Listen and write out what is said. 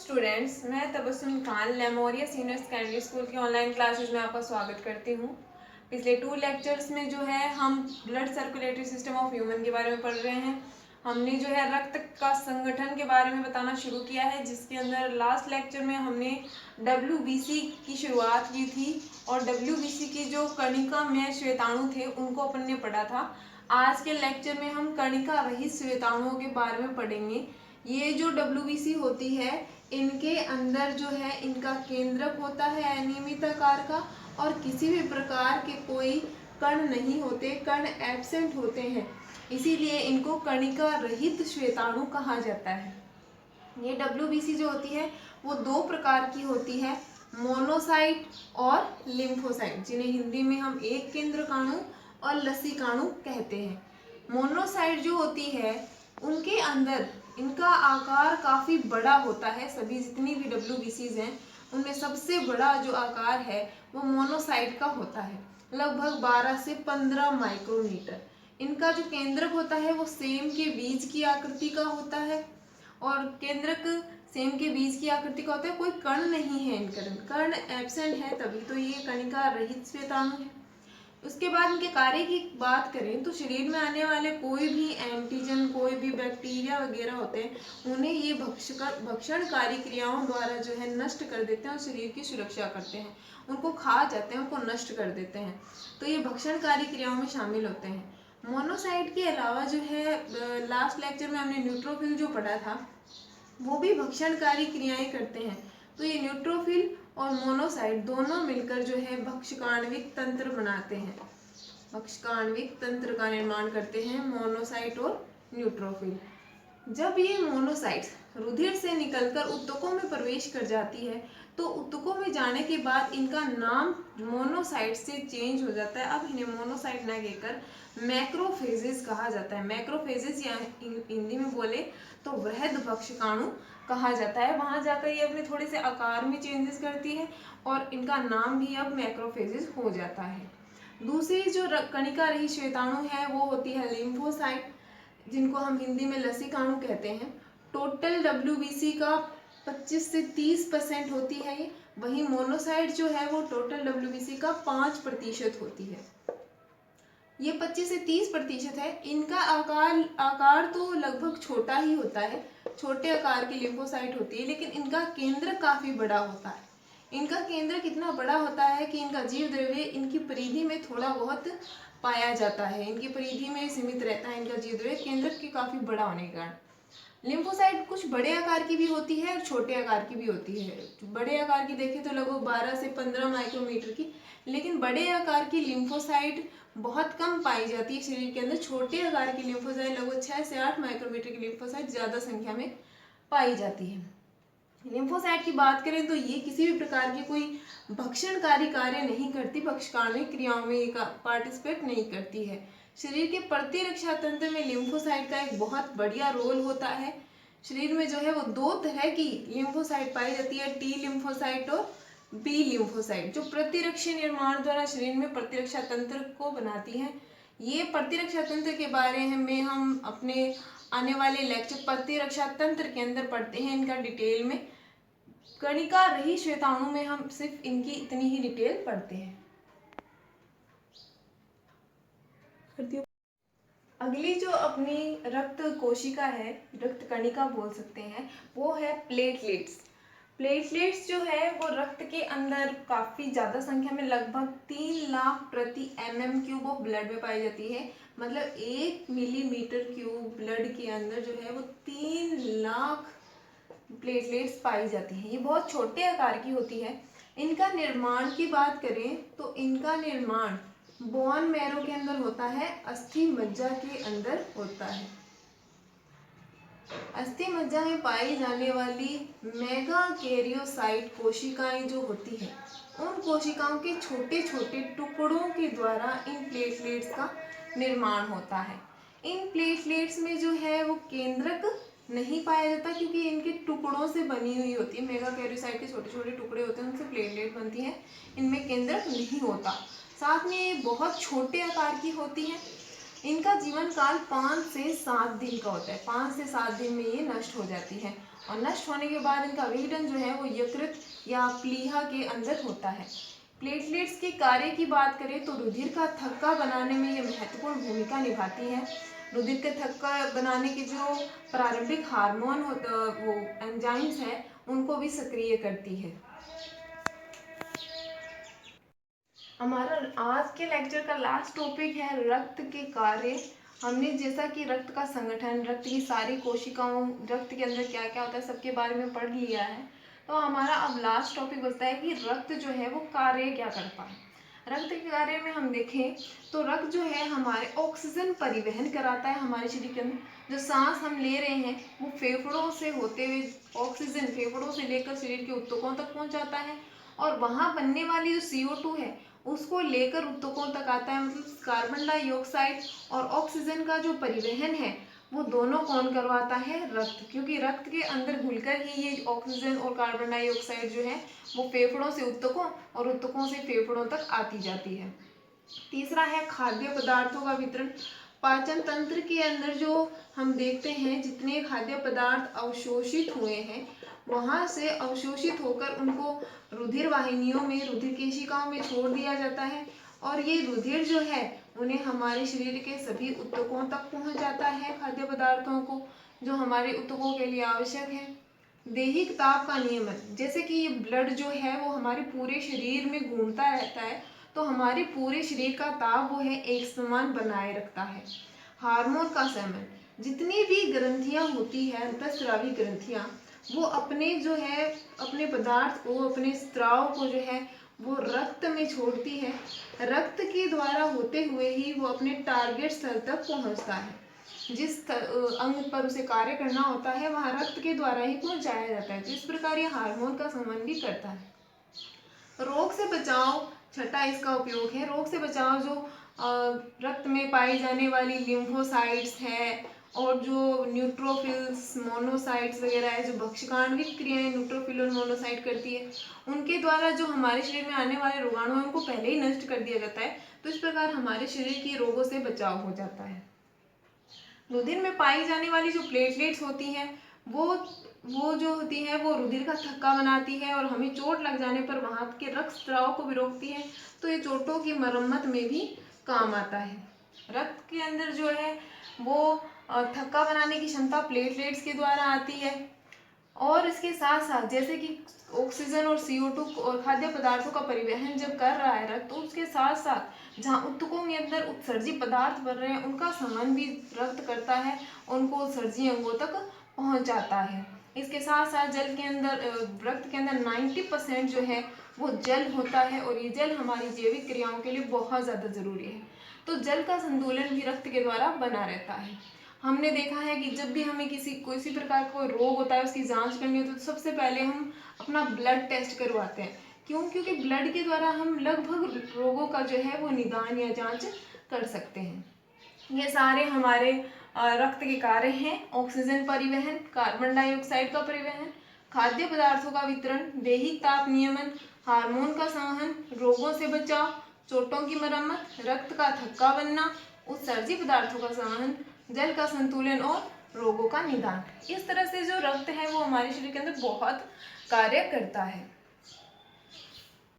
Students, मैं Tabassum Khan Lemoria senior secondary school की online classes में आपका स्वागत करती हूँ। पिछले 2 लेक्चर्स में जो है हम blood circulatory system of human के बारे में पढ़ रहे हैं। हमने जो है रक्त का संगठन के बारे में बताना शुरू किया है, जिसके अंदर लास्ट लेक्चर में हमने WBC की शुरुआत की थी और WBC की जो कणिका में श्वेताणु थे उनको अपन ने पढ़ा था। आज के लेक्चर में हम कणिका रहित श्वेताणुओं के बारे में पढ़ेंगे। ये जो WBC होती है, इनके अंदर जो है इनका केंद्रक होता है अनियमित आकार का और किसी भी प्रकार के कोई कण नहीं होते, कण एब्सेंट होते हैं, इसीलिए इनको कणिका रहित श्वेताणु कहा जाता है। ये WBC जो होती है वो 2 प्रकार की होती है, मोनोसाइट और लिम्फोसाइट, जिन्हें हिंदी में हम एक केंद्रकाणु और लसीकाणु कहते हैं। मोनोसाइट जो होती है उनके अंदर इनका आकार काफ़ी बड़ा होता है। सभी जितनी भी WBCs हैं उनमें सबसे बड़ा जो आकार है वो मोनोसाइट का होता है, लगभग 12 से 15 माइक्रोमीटर। इनका जो केंद्रक होता है वो सेम के बीज की आकृति का होता है और केंद्रक सेम के बीज की आकृति का होता है। कोई कण नहीं है, इनका कण एब्सेंट है, तभी तो ये कणिका रहित श्वेताणु है। उसके बाद इनके कार्य की बात करें तो शरीर में आने वाले कोई भी एंटीजन, कोई भी बैक्टीरिया वगैरह होते हैं, उन्हें ये भक्षणकारी क्रियाओं द्वारा जो है नष्ट कर देते हैं और शरीर की सुरक्षा करते हैं। उनको खा जाते हैं, उनको नष्ट कर देते हैं, तो ये भक्षणकारी क्रियाओं में शामिल होते हैं। मोनोसाइट के अलावा जो है लास्ट लेक्चर में हमने न्यूट्रोफिल जो पढ़ा था वो भी भक्षणकारी क्रियाएं करते हैं। तो ये न्यूट्रोफिल और मोनोसाइट दोनों मिलकर जो है भक्षकाण्विक तंत्र बनाते हैं, भक्षकाण्विक तंत्र का निर्माण करते हैं मोनोसाइट और न्यूट्रोफिल। जब ये मोनोसाइट्स रुधिर से निकलकर ऊतकों में प्रवेश कर जाती है तो ऊतकों में जाने के बाद इनका नाम मोनोसाइट से चेंज हो जाता है। अब इन्हें मोनोसाइट न कहकर मैक्रोफेजेस कहा जाता है। मैक्रोफेजेस या हिंदी में बोले तो वृहद भक्षकाणु कहा जाता है। वहां जाकर ये अपने थोड़े से आकार में चेंजेस करती है और इनका नाम भी अब मैक्रोफेजेस हो जाता है। दूसरी जो कणिका रहित श्वेताणु है वो होती है लिम्फोसाइट, जिनको हम हिंदी में लसीकाणु कहते हैं। टोटल WBC का 25 से 30% होती है ये, वहीं मोनोसाइट जो है वो टोटल WBC का 5% होती है। ये 25 से 30% है। इनका आकार तो लगभग छोटा ही होता है, छोटे आकार की लिम्फोसाइट होती है, लेकिन इनका केंद्र काफी बड़ा होता है। इनका केंद्र कितना बड़ा होता है कि इनका जीव द्रव्य इनकी परिधि में थोड़ा बहुत पाया जाता है, इनकी परिधि में सीमित रहता है इनका जीव द्रव्य, केंद्र के काफी बड़ा होने के कारण। लिम्फोसाइट कुछ बड़े आकार की भी होती है और छोटे आकार की भी होती है। बड़े आकार की देखें तो लगभग 12 से 15 माइक्रोमीटर की, लेकिन बड़े आकार की लिम्फोसाइट बहुत कम पाई जाती है शरीर के अंदर। छोटे आकार की लिम्फोसाइट लगभग 6 से 8 माइक्रोमीटर की लिम्फोसाइट ज्यादा संख्या में पाई जाती है। लिम्फोसाइट की बात करें तो ये किसी भी प्रकार की कोई भक्षणकारी कार्य नहीं करती, भक्षकाण्विक क्रियाओं में ये पार्टिसिपेट नहीं करती है। शरीर के प्रतिरक्षा तंत्र में लिम्फोसाइट का एक बहुत बढ़िया रोल होता है। शरीर में जो है वो 2 तरह की लिम्फोसाइट पाई जाती है, T लिम्फोसाइट और B लिम्फोसाइट, जो प्रतिरक्षा निर्माण द्वारा शरीर में प्रतिरक्षा तंत्र को बनाती है। ये प्रतिरक्षा तंत्र के बारे में हम अपने आने वाले लेक्चर प्रतिरक्षा तंत्र के अंदर पढ़ते हैं इनका डिटेल में। कणिका रहित श्वेताणु में हम सिर्फ इनकी इतनी ही डिटेल पढ़ते हैं। अगली जो अपनी रक्त कोशिका है, रक्त कणिका बोल सकते हैं, वो है प्लेटलेट्स। प्लेटलेट्स जो है वो रक्त के अंदर काफ़ी ज़्यादा संख्या में, लगभग 3 लाख प्रति mm³ ऑफ ब्लड में पाई जाती है। मतलब 1 मिलीमीटर³ ब्लड के अंदर जो है वो 3 लाख प्लेटलेट्स पाई जाती हैं। ये बहुत छोटे आकार की होती है। इनका निर्माण की बात करें तो इनका निर्माण बोन मैरो के अंदर होता है, अस्थि मज्जा के अंदर होता है। अस्थि मज्जा में पाई जाने वाली मेगाकैरियोसाइट कोशिकाएं जो होती हैं, उन कोशिकाओं के छोटे छोटे टुकड़ों के द्वारा इन प्लेटलेट्स का निर्माण होता है। इन प्लेटलेट्स में जो है वो केंद्रक नहीं पाया जाता, क्योंकि इनके टुकड़ों से बनी हुई होती है। मेगाकैरियोसाइट के छोटे छोटे टुकड़े होते हैं, उनसे प्लेटलेट बनती है, इनमें केंद्रक नहीं होता। साथ में ये बहुत छोटे आकार की होती है। इनका जीवन काल 5 से 7 दिन का होता है, 5 से 7 दिन में ये नष्ट हो जाती है और नष्ट होने के बाद इनका विघटन जो है वो यकृत या प्लीहा के अंदर होता है। प्लेटलेट्स के कार्य की बात करें तो रुधिर का थक्का बनाने में ये महत्वपूर्ण भूमिका निभाती है। रुधिर के थक्का बनाने के जो प्रारंभिक हार्मोन वो एंजाइम्स हैं उनको भी सक्रिय करती है। हमारा आज के लेक्चर का लास्ट टॉपिक है रक्त के कार्य। हमने जैसा कि रक्त का संगठन, रक्त की सारी कोशिकाओं, रक्त के अंदर क्या क्या होता है सबके बारे में पढ़ लिया है। तो हमारा अब लास्ट टॉपिक बचता है कि रक्त जो है वो कार्य क्या करता है। रक्त के कार्य में हम देखें तो रक्त जो है हमारे ऑक्सीजन परिवहन कराता है हमारे शरीर के अंदर। जो सांस हम ले रहे हैं वो फेफड़ों से होते हुए ऑक्सीजन फेफड़ों से लेकर शरीर के ऊतकों तक पहुंच जाता है, और वहां बनने वाली जो CO2 है उसको लेकर ऊतकों तक आता है। मतलब कार्बन डाइऑक्साइड और ऑक्सीजन का जो परिवहन है वो दोनों कौन करवाता है? रक्त। क्योंकि रक्त के अंदर घुलकर ही ये ऑक्सीजन और कार्बन डाइऑक्साइड जो है वो फेफड़ों से ऊतकों और ऊतकों से फेफड़ों तक आती जाती है। तीसरा है खाद्य पदार्थों का वितरण। पाचन तंत्र के अंदर जो हम देखते हैं जितने खाद्य पदार्थ अवशोषित हुए हैं वहां से अवशोषित होकर उनको रुधिर वाहिनियों में, रुधिर केशिकाओं में छोड़ दिया जाता है, और ये रुधिर जो है उन्हें हमारे शरीर के सभी ऊतकों तक पहुंच जाता है खाद्य पदार्थों को जो हमारे ऊतकों के लिए आवश्यक है। दैहिक ताप का नियमन, जैसे कि ये ब्लड जो है वो हमारे पूरे शरीर में घूमता रहता है तो हमारे पूरे शरीर का ताप वो है एक समान बनाए रखता है। हार्मोन का सेवन, जितनी भी ग्रंथियां होती है अंतःस्रावी ग्रंथियां वो अपने जो है अपने पदार्थ को, अपने स्त्राव को जो है वो रक्त में छोड़ती है। रक्त के द्वारा होते हुए ही वो अपने टारगेट स्थल तक पहुंचता है। जिस अंग पर उसे कार्य करना होता है वहां रक्त के द्वारा ही पहुंचाया जाता है। तो इस प्रकार ये हार्मोन का संबंध भी करता है। रोग से बचाव, छठा इसका उपयोग है। रोग से बचाव जो रक्त में पाई जाने वाली लिम्फोसाइट्स है और जो न्यूट्रोफिल्स, मोनोसाइट्स वगैरह है, जो भक्षकाण्विक क्रियाएं न्यूट्रोफिल और मोनोसाइट करती है, उनके द्वारा जो हमारे शरीर में आने वाले रोगाणु हैं उनको पहले ही नष्ट कर दिया जाता है। तो इस प्रकार हमारे शरीर के रोगों से बचाव हो जाता है। रुधिर में पाई जाने वाली जो प्लेटलेट्स होती हैं वो जो होती है वो रुधिर का थक्का बनाती है और हमें चोट लग जाने पर वहां के रक्त स्राव को भी रोकती है। तो ये चोटों की मरम्मत में भी काम आता है। रक्त के अंदर जो है वो थक्का बनाने की क्षमता प्लेटलेट्स के द्वारा आती है, और इसके साथ साथ जैसे कि ऑक्सीजन और CO2 और खाद्य पदार्थों का परिवहन जब कर रहा है रक्त, तो उसके साथ साथ जहाँ ऊतकों के अंदर उत्सर्जी पदार्थ बन रहे हैं उनका सहन भी रक्त करता है, उनको उत्सर्जी अंगों तक पहुंचाता है। इसके साथ साथ जल के अंदर, रक्त के अंदर 90% जो है वो जल होता है, और ये जल हमारी जैविक क्रियाओं के लिए बहुत ज़्यादा जरूरी है। तो जल का संतुलन भी रक्त के द्वारा बना रहता है। हमने देखा है कि जब भी हमें किसी प्रकार का रोग होता है उसकी जांच करनी होती है तो सबसे पहले हम अपना ब्लड टेस्ट करवाते हैं। क्यों? क्योंकि ब्लड के द्वारा हम लगभग रोगों का जो है वो निदान या जांच कर सकते हैं। ये सारे हमारे रक्त के कार्य हैं। ऑक्सीजन परिवहन, कार्बन डाइऑक्साइड का परिवहन, खाद्य पदार्थों का वितरण, दैहिक ताप नियमन, हार्मोन का संवहन, रोगों से बचाव, चोटों की मरम्मत, रक्त का थक्का बनना, उत्सर्जी पदार्थों का संवहन, जल का संतुलन और रोगों का निदान। इस तरह से जो रक्त है वो हमारे शरीर के अंदर बहुत कार्य करता है।